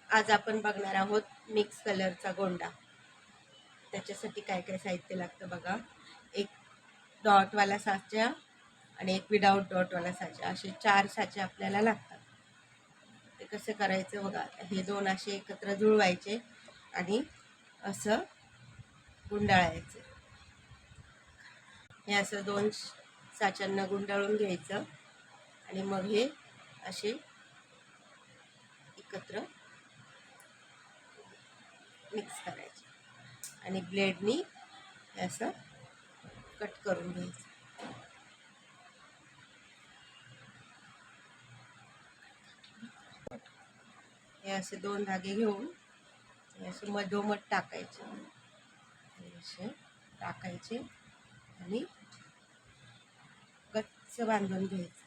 आज आपण बघणार आहोत मिक्स कलरचा गोंडा. त्याच्यासाठी काय काय साहित्य लागतं बघा. एक डॉटवाला साचा आणि एक विदाउट डॉटवाला साचा, असे 4 साचे आपल्याला लागतात. ते कसं करायचं बघा. हे 2 असे एकत्र जुळवायचे आणि असं गुंडाळायचं. हे असं 2 साच्यांना गुंडाळून घ्यायचं आणि मग हे असे एकत्र मिक्स करायचे आणि ब्लेडनी असं कट करून घ्यायचं. हे असे 2 धागे घेऊन हे असे मधोमध टाकायचे, असे टाकायचे आणि गच्च बांधून घ्यायचं.